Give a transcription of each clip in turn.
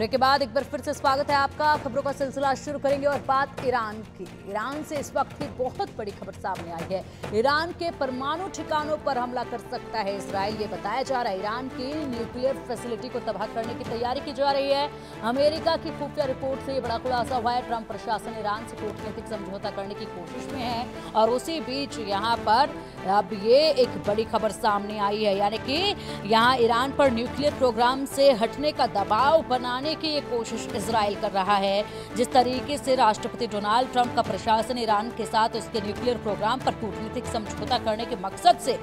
Break के बाद एक बार फिर से स्वागत है आपका। खबरों का सिलसिला शुरू करेंगे और बात ईरान की। ईरान से इस वक्त की बहुत बड़ी खबर सामने आई है। ईरान के परमाणु ठिकानों पर हमला कर सकता है इजराइल, ये बताया जा रहा है। ईरान की न्यूक्लियर फैसिलिटी को तबाह करने की तैयारी की जा रही है। अमेरिका की खुफिया रिपोर्ट से ये बड़ा खुलासा हुआ है। ट्रंप प्रशासन ईरान से कूटनीतिक समझौता करने की कोशिश में है और उसी बीच यहाँ पर अब ये एक बड़ी खबर सामने आई है, यानी कि यहाँ ईरान पर न्यूक्लियर प्रोग्राम से हटने का दबाव बनाने की ये कोशिश इजराइल कर रहा है। जिस तरीके से राष्ट्रपति डोनाल्ड ट्रंप का प्रशासन ईरान के साथ उसके न्यूक्लियर प्रोग्राम पर कूटनीतिक समझौता करने के मकसद से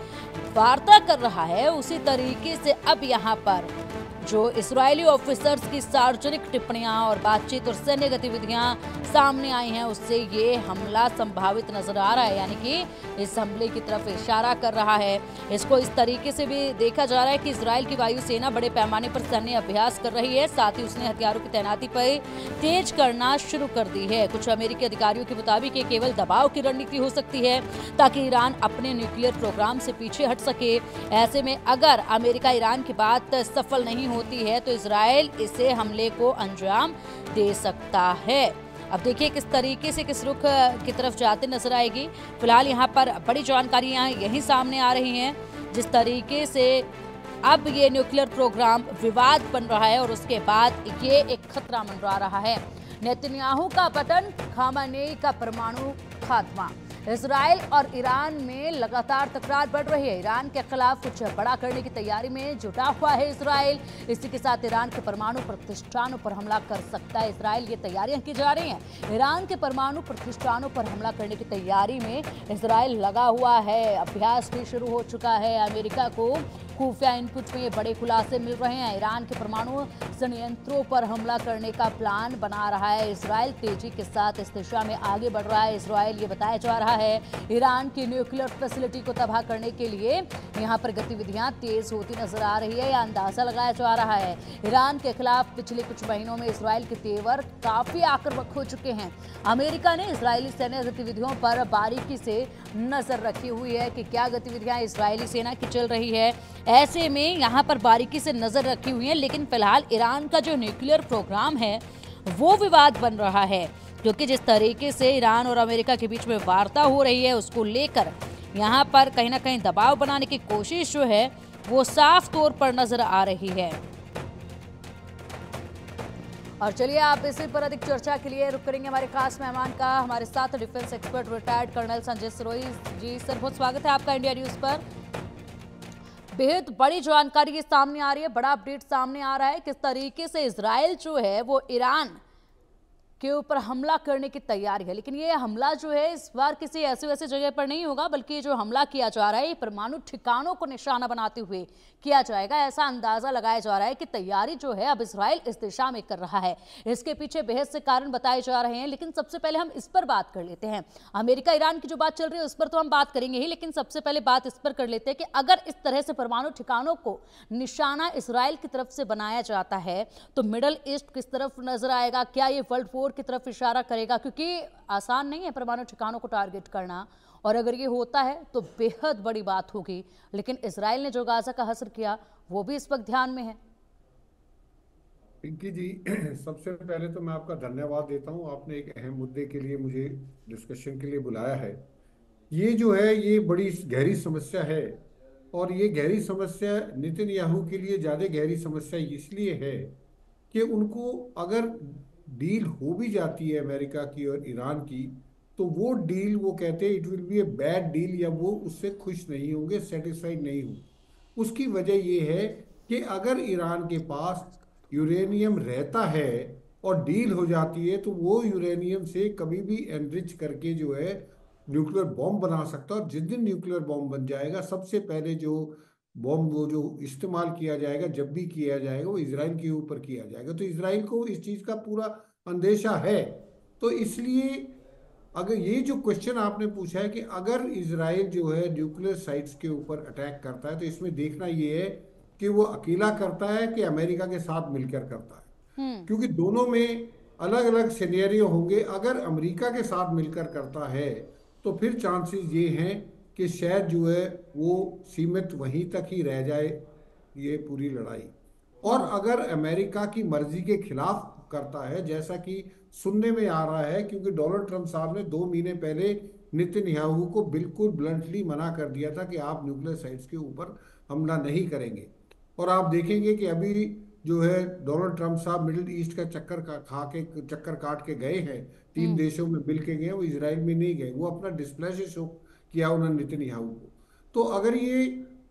वार्ता कर रहा है, उसी तरीके से अब यहाँ पर जो इजरायली ऑफिसर्स की सार्वजनिक टिप्पणियां और बातचीत और सैन्य गतिविधियां सामने आई हैं, उससे ये हमला संभावित नजर आ रहा है, यानी कि इस हमले की तरफ इशारा कर रहा है। इसको इस तरीके से भी देखा जा रहा है कि इजराइल की वायुसेना बड़े पैमाने पर सैन्य अभ्यास कर रही है, साथ ही उसने हथियारों की तैनाती पर तेज करना शुरू कर दी है। कुछ अमेरिकी अधिकारियों के मुताबिक ये केवल दबाव की रणनीति हो सकती है ताकि ईरान अपने न्यूक्लियर प्रोग्राम से पीछे हट सके। ऐसे में अगर अमेरिका ईरान की बात सफल नहीं होती है तो इजराइल इसे हमले को अंजाम दे सकता है। अब देखिए किस तरीके से किस रुख की तरफ जाते नजर आएगी। फिलहाल यहाँ पर बड़ी जानकारियां यही सामने आ रही हैं, जिस तरीके से अब ये न्यूक्लियर प्रोग्राम विवाद बन रहा है और उसके बाद ये एक खतरा मंडरा रहा है। नेतन्याहू का पतन, खामेनेई का परमाणु खात्मा। इजराइल और ईरान में लगातार तकरार बढ़ रही है। ईरान के खिलाफ कुछ बड़ा करने की तैयारी में जुटा हुआ है इजराइल। इसी के साथ ईरान के परमाणु प्रतिष्ठानों पर हमला कर सकता है इजराइल, ये तैयारियां की जा रही हैं। ईरान के परमाणु प्रतिष्ठानों पर हमला करने की तैयारी में इजराइल लगा हुआ है। अभ्यास भी शुरू हो चुका है। अमेरिका को खुफिया इनपुट में बड़े खुलासे मिल रहे हैं। ईरान के परमाणु संयंत्रों पर हमला करने का प्लान बना रहा है इजराइल। तेजी के साथ इस दिशा में आगे बढ़ रहा है इजराइल, ये बताया जा रहा है। ईरान की न्यूक्लियर फैसिलिटी को तबाह करने के लिए यहाँ पर गतिविधियां तेज होती नजर आ रही है, यह अंदाजा लगाया जा रहा है। ईरान के खिलाफ पिछले कुछ महीनों में इजराइल के तेवर काफी आक्रामक हो चुके हैं। अमेरिका ने इजरायली सैन्य गतिविधियों पर बारीकी से नजर रखी हुई है कि क्या गतिविधियां इजरायली सेना की चल रही है। ऐसे में यहाँ पर बारीकी से नजर रखी हुई है, लेकिन फिलहाल ईरान का जो न्यूक्लियर प्रोग्राम है वो विवाद बन रहा है, क्योंकि जिस तरीके से ईरान और अमेरिका के बीच में वार्ता हो रही है उसको लेकर यहाँ पर कहीं ना कहीं दबाव बनाने की कोशिश जो है वो साफ तौर पर नजर आ रही है। और चलिए आप इसी पर अधिक चर्चा के लिए रुक करेंगे हमारे खास मेहमान का। हमारे साथ defence expert retired colonel Sanjay Sirohi ji. Sir, बहुत स्वागत है आपका इंडिया न्यूज पर। बेहद बड़ी जानकारी सामने आ रही है, बड़ा अपडेट सामने आ रहा है किस तरीके से इजराइल जो है वो ईरान के ऊपर हमला करने की तैयारी है। लेकिन ये हमला जो है इस बार किसी ऐसे वैसे जगह पर नहीं होगा, बल्कि जो हमला किया जा रहा है ये परमाणु ठिकानों को निशाना बनाते हुए किया जाएगा। ऐसा अंदाजा लगाया जा रहा है कि तैयारी जो है अब इजराइल इस दिशा में कर रहा है। इसके पीछे बेहद से कारण बताए जा रहे हैं, लेकिन सबसे पहले हम इस पर बात कर लेते हैं। अमेरिका ईरान की जो बात चल रही है उस पर तो हम बात करेंगे ही, लेकिन सबसे पहले बात इस पर कर लेते हैं कि अगर इस तरह से परमाणु ठिकानों को निशाना इजराइल की तरफ से बनाया जाता है तो मिडल ईस्ट किस तरफ नजर आएगा? क्या ये वर्ल्ड वॉर की तरफ इशारा करेगा? क्योंकि आसान नहीं है परमाणु ठिकानों को टारगेट करना, और अगर ये होता है तो बेहद बड़ी बात होगी। लेकिन इजराइल ने जो गाजा का हसर किया वो भी इस वक्त ध्यान में है। पिंकी जी, सबसे पहले तो मैं आपका धन्यवाद देता हूं। आपने एक अहम मुद्दे के लिए मुझे डिस्कशन के लिए बुलाया है। ये जो है ये बड़ी गहरी समस्या है, और ये गहरी समस्या नेतन्याहू के लिए ज़्यादा गहरी समस्या इसलिए है कि उनको अगर डील हो भी जाती है अमेरिका की और ईरान की, तो वो डील वो कहते हैं it will be a bad deal, या वो उससे खुश नहीं होंगे, सेटिस्फाइड नहीं होंगे। उसकी वजह ये है कि अगर ईरान के पास यूरेनियम रहता है और डील हो जाती है तो वो यूरेनियम से कभी भी एनरिच करके जो है न्यूक्लियर बॉम्ब बना सकता है। और जिस दिन न्यूक्लियर बॉम्ब बन जाएगा, सबसे पहले जो बॉम्ब वो जो इस्तेमाल किया जाएगा, जब भी किया जाएगा, वो इसराइल के ऊपर किया जाएगा। तो इसराइल को इस चीज़ का पूरा अंदेशा है। तो इसलिए अगर ये जो क्वेश्चन आपने पूछा है कि अगर इसराइल जो है न्यूक्लियर साइट्स के ऊपर अटैक करता है, तो इसमें देखना ये है कि वो अकेला करता है कि अमेरिका के साथ मिलकर करता है, क्योंकि दोनों में अलग अलग सिनेरियो होंगे। अगर अमेरिका के साथ मिलकर करता है तो फिर चांसेस ये हैं कि शायद जो है वो सीमित वहीं तक ही रह जाए ये पूरी लड़ाई। और अगर अमेरिका की मर्जी के खिलाफ करता है, जैसा कि सुनने में आ रहा है, क्योंकि डोनाल्ड ट्रंप साहब ने 2 महीने पहले नेतन्याहू को बिल्कुल ब्लंटली मना कर दिया था कि आप न्यूक्लियर साइट्स के ऊपर हमला नहीं करेंगे। और आप देखेंगे कि अभी जो है डोनाल्ड ट्रंप साहब मिडिल ईस्ट का चक्कर काट के गए हैं, 3 देशों में मिल के गए, वो इसराइल में नहीं गए, वो अपना डिस्प्लेजर शो किया उन्होंने नेतन्याहू को। तो अगर ये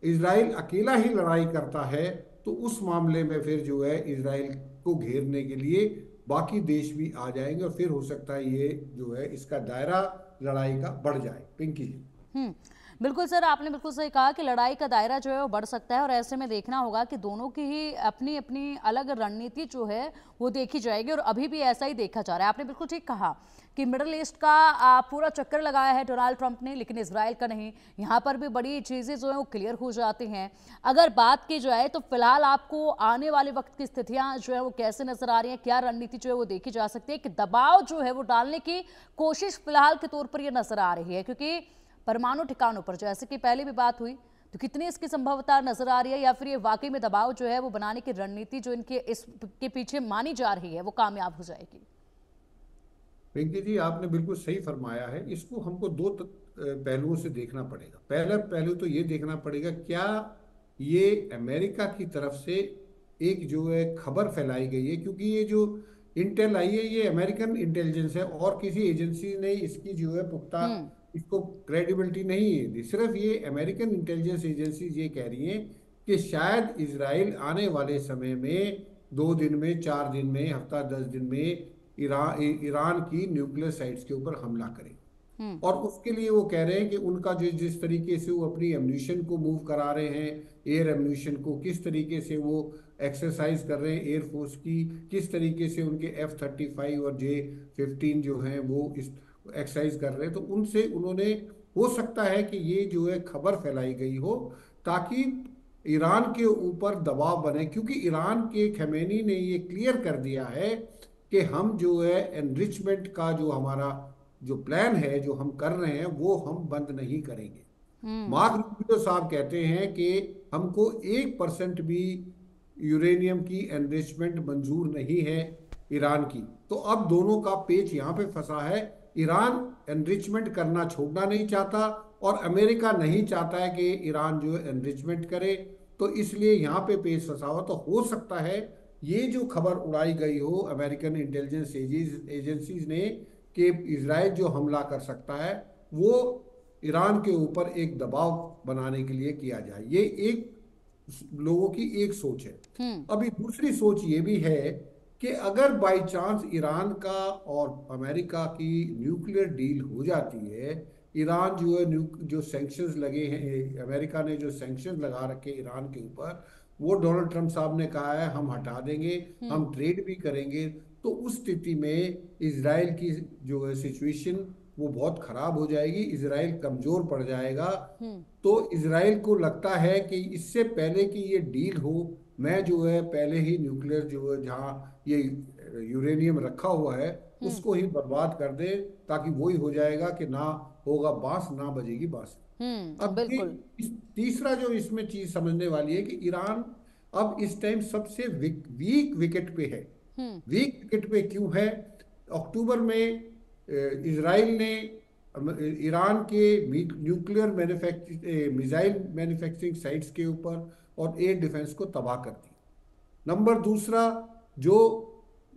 इसराइल अकेला ही लड़ाई करता है तो उस मामले में फिर जो है इसराइल को घेरने के लिए बाकी देश भी आ जाएंगे, और फिर हो सकता है ये जो है इसका दायरा लड़ाई का बढ़ जाए। पिंकी जी। हम्म, बिल्कुल सर, आपने बिल्कुल सही कहा कि लड़ाई का दायरा जो है वो बढ़ सकता है, और ऐसे में देखना होगा कि दोनों की ही अपनी अपनी अलग रणनीति जो है वो देखी जाएगी, और अभी भी ऐसा ही देखा जा रहा है। आपने बिल्कुल ठीक कहा कि मिडल ईस्ट का पूरा चक्कर लगाया है डोनाल्ड ट्रंप ने, लेकिन इसराइल का नहीं। यहाँ पर भी बड़ी चीज़ें जो है वो क्लियर हो जाती हैं। अगर बात की जाए तो फिलहाल आपको आने वाले वक्त की स्थितियाँ जो है वो कैसे नजर आ रही हैं, क्या रणनीति जो है वो देखी जा सकती है, कि दबाव जो है वो डालने की कोशिश फिलहाल के तौर पर ये नजर आ रही है, क्योंकि परमाणु ठिकानों पर जैसे कि पहले भी बात हुई, तो कितनी इसकी संभवता नजर आ रही है, या फिर ये वाकई में दबाव जो है वो बनाने की रणनीति जो इनके इसके पीछे मानी जा रही है वो कामयाब हो जाएगी? पिंकी जी, आपने बिल्कुल सही फरमाया है। इसको हमको दो पहलुओं से देखना पड़ेगा। पहला पहलू तो ये देखना पड़ेगा, क्या ये अमेरिका की तरफ से एक जो है खबर फैलाई गई है, क्योंकि ये जो इंटेल आई है ये अमेरिकन इंटेलिजेंस है, और किसी एजेंसी ने इसकी जो है पुख्ता हम्म। इसको क्रेडिबिलिटी नहीं है दी। सिर्फ ये अमेरिकन इंटेलिजेंस एजेंसी ये कह रही हैं कि शायद इसराइल आने वाले समय में 2 दिन में, 4 दिन में, हफ्ता 10 दिन में ईरान की न्यूक्लियर साइट्स के ऊपर हमला करें। हम्म। और उसके लिए वो कह रहे हैं कि उनका जो जिस तरीके से वो अपनी एम्यूनिशन को मूव करा रहे हैं, एयर एम्यूनिशन को किस तरीके से वो एक्सरसाइज कर रहे हैं, एयरफोर्स की किस तरीके से उनके F-35 और J-15 जो हैं वो इस एक्सरसाइज कर रहे हैं, तो उनसे उन्होंने, हो सकता है कि ये जो है खबर फैलाई गई हो ताकि ईरान के ऊपर दबाव बने, क्योंकि ईरान के खमेनी ने ये क्लियर कर दिया है कि हम जो है एनरिचमेंट का जो हमारा जो प्लान है जो हम कर रहे हैं वो हम बंद नहीं करेंगे। हम्म। मार्क रूबियो साहब कहते हैं कि हमको 1% भी यूरेनियम की एनरिचमेंट मंजूर नहीं है ईरान की। तो अब दोनों का पेच यहाँ पे फंसा है। ईरान एनरिचमेंट करना छोड़ना नहीं चाहता, और अमेरिका नहीं चाहता है कि ईरान जो है एनरिचमेंट करे। तो इसलिए यहाँ पे पेच फंसा हुआ। तो हो सकता है ये जो खबर उड़ाई गई हो अमेरिकन इंटेलिजेंस एजेंसीज ने कि इसराइल जो हमला कर सकता है वो ईरान के ऊपर एक दबाव बनाने के लिए किया जाए, ये एक लोगों की एक सोच है। हम्म। अभी दूसरी सोच ये भी है कि अगर बाई चांस ईरान का और अमेरिका की न्यूक्लियर डील हो जाती है, ईरान जो है जो सैंक्शंस लगे हैं, अमेरिका ने जो सैंक्शंस लगा रखे ईरान के ऊपर, वो डोनाल्ड ट्रंप साहब ने कहा है हम हटा देंगे, हम्म। हम ट्रेड भी करेंगे। तो उस स्थिति में इसराइल की जो है सिचुएशन वो बहुत खराब हो जाएगी, इसराइल कमजोर पड़ जाएगा। हम्म। तो इसराइल को लगता है कि इससे पहले कि ये डील हो, मैं जो है पहले ही न्यूक्लियर जो है जहाँ ये यूरेनियम रखा हुआ है हम्म। उसको ही बर्बाद कर दे, ताकि वही हो जाएगा कि ना होगा बांस ना बजेगी बांस। हम्म। अब ये बिल्कुल। तीसरा जो इसमें चीज समझने वाली है कि ईरान अब इस टाइम सबसे वीक विकेट पे है। हम्म। वीक विकेट पे क्यों है? अक्टूबर में इसराइल ने ईरान के न्यूक्लियर मिसाइल मैन्युफैक्चरिंग साइट्स के ऊपर और एयर डिफेंस को तबाह कर दिया। नंबर दूसरा, जो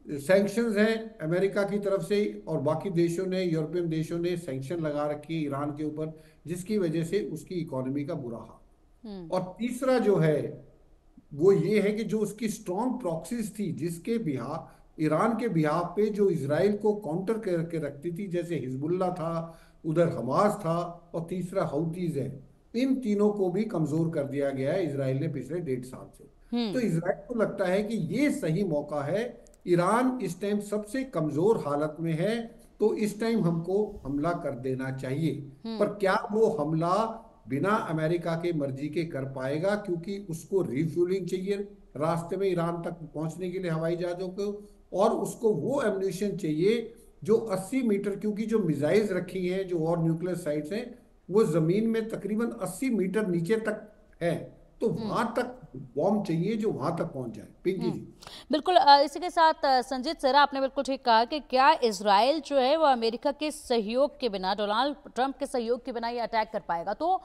सैंक्शंस हैं अमेरिका की तरफ से और बाकी देशों ने, यूरोपियन देशों ने सैंक्शन लगा रखी है ईरान के ऊपर, जिसकी वजह से उसकी इकोनॉमी का बुरा हम्म। हाल। और तीसरा जो है वो ये है कि जो उसकी स्ट्रॉन्ग प्रॉक्सीज थी, जिसके बिहार ईरान के बिहार पे जो इसराइल को काउंटर करके रखती थी, जैसे हिजबुल्ला था, उधर हमास था, और तीसरा हौतीज है, इन तीनों को भी कमजोर कर दिया गया है इसराइल ने पिछले 1.5 साल से। तो हम्म। इसराइल को लगता है कि ये सही मौका है, ईरान इस टाइम सबसे कमजोर हालत में है, तो इस टाइम हमको हमला कर देना चाहिए। पर हम्म। क्या वो हमला बिना अमेरिका के मर्जी के कर पाएगा? क्योंकि उसको रिफ्यूलिंग चाहिए रास्ते में ईरान तक पहुंचने के लिए हवाई जहाजों को, और उसको वो एम्यूनिशन चाहिए जो 80 मीटर, क्योंकि जो मिसाइल्स रखी हैं जो और न्यूक्लियर साइट्स हैं वो जमीन में तकरीबन 80 मीटर नीचे तक है। तो वहां तक बॉम्ब चाहिए जो वहां तक पहुंच जाए। पिंकी जी। बिल्कुल इसी के साथ संजीत सर आपने बिल्कुल ठीक कहा कि क्या इसराइल जो है वो अमेरिका के सहयोग के बिना, डोनाल्ड ट्रंप के सहयोग के बिना ये अटैक कर पाएगा? तो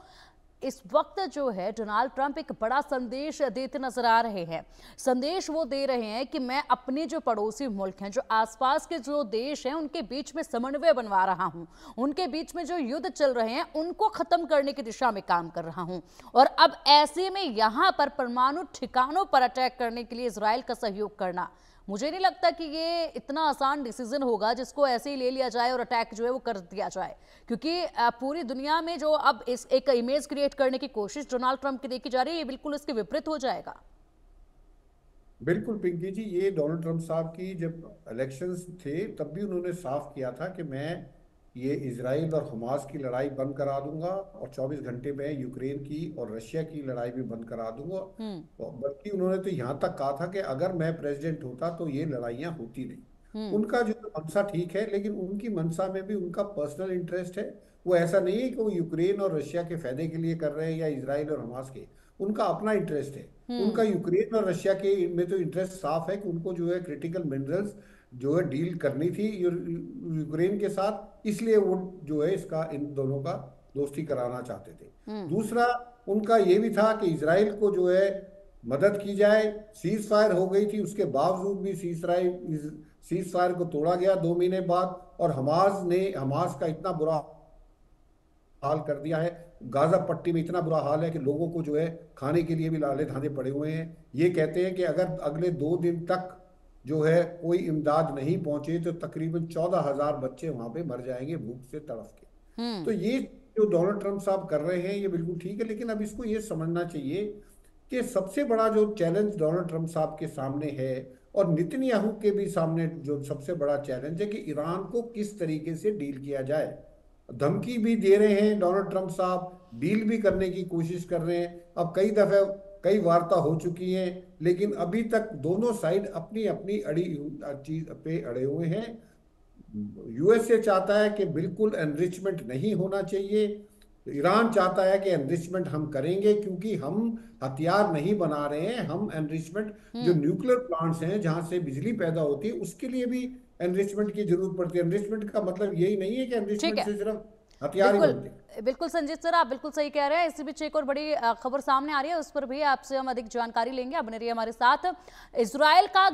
इस वक्त जो है डोनाल्ड ट्रंप एक बड़ा संदेश देते नजर आ रहे हैं। संदेश वो दे रहे हैं कि मैं अपने जो पड़ोसी मुल्क हैं, जो आसपास के जो देश हैं, उनके बीच में समन्वय बनवा रहा हूं, उनके बीच में जो युद्ध चल रहे हैं उनको खत्म करने की दिशा में काम कर रहा हूं। और अब ऐसे में यहां पर परमाणु ठिकानों पर अटैक करने के लिए इजराइल का सहयोग करना, मुझे नहीं लगता कि ये इतना आसान डिसीजन होगा जिसको ऐसे ही ले लिया जाए और अटैक जो है वो कर दिया जाए, क्योंकि पूरी दुनिया में जो अब इस एक इमेज क्रिएट करने की कोशिश डोनाल्ड ट्रंप की देखी जा रही है, ये बिल्कुल इसके विपरीत हो जाएगा। बिल्कुल पिंकी जी, ये डोनाल्ड ट्रंप साहब की जब इलेक्शंस थे तब भी उन्होंने साफ किया था कि मैं ये इजराइल और हमास की लड़ाई बंद करा दूंगा और 24 घंटे में यूक्रेन की और रशिया की लड़ाई भी बंद करा दूंगा। हम्म। और बल्कि उन्होंने तो यहाँ तक कहा था कि अगर मैं प्रेसिडेंट होता तो ये लड़ाइयाँ होती नहीं। हम्म। उनका जो मनसा ठीक है, लेकिन उनकी मनसा में भी उनका पर्सनल इंटरेस्ट है। वो ऐसा नहीं है कि वो यूक्रेन और रशिया के फायदे के लिए कर रहे हैं या इजराइल और हमास के। उनका अपना इंटरेस्ट है। हम्म। उनका यूक्रेन और रशिया के में तो इंटरेस्ट साफ है कि उनको जो है क्रिटिकल मिनरल्स जो है डील करनी थी यूक्रेन के साथ, इसलिए वो जो है इसका इन दोनों का दोस्ती कराना चाहते थे। हम्म। दूसरा उनका ये भी था कि इसराइल को जो है मदद की जाए। सीज फायर हो गई थी, उसके बावजूद भी सीज फायर को तोड़ा गया 2 महीने बाद, और हमास का इतना बुरा हाल कर दिया है। गाजा पट्टी में इतना बुरा हाल है कि लोगों को जो है खाने के लिए भी लाले धाने पड़े हुए हैं। ये कहते हैं कि अगर अगले 2 दिन तक जो है कोई इमदाद नहीं पहुंचे तो तकरीबन 14,000 बच्चे वहां पे मर जाएंगे भूख से तड़फ के। हम्म। तो ये जो डोनाल्ड ट्रंप साहब कर रहे हैं ये बिल्कुल ठीक है, लेकिन अब इसको ये समझना चाहिए कि सबसे बड़ा जो चैलेंज डोनाल्ड ट्रंप साहब के सामने है और नेतन्याहू के भी सामने जो सबसे बड़ा चैलेंज है कि ईरान को किस तरीके से डील किया जाए। धमकी भी दे रहे हैं डोनाल्ड ट्रंप साहब, डील भी करने की कोशिश कर रहे हैं। अब कई दफे कई वार्ता हो चुकी हैं, लेकिन अभी तक दोनों साइड अपनी अपनी अड़ी चीज पे अड़े हुए हैं। यूएसए चाहता है कि बिल्कुल एनरिचमेंट नहीं होना चाहिए। ईरान चाहता है कि एनरिचमेंट हम करेंगे क्योंकि हम हथियार नहीं बना रहे हैं, हम एनरिचमेंट जो हम्म। न्यूक्लियर प्लांट्स हैं जहां से बिजली पैदा होती है उसके लिए भी एनरिचमेंट की जरूरत पड़ती है। एनरिचमेंट का मतलब यही नहीं है कि ठीक एनरिचमेंट है। से सिर्फ हथियार ही बिल्कुल बनते हैं। बिल्कुल संजीत सर, आप बिल्कुल सही कह रहे हैं। इसी बीच एक और बड़ी खबर सामने आ रही है, उस पर भी आपसे हम अधिक जानकारी लेंगे। आप बने रहिए हमारे साथ। इजराइल का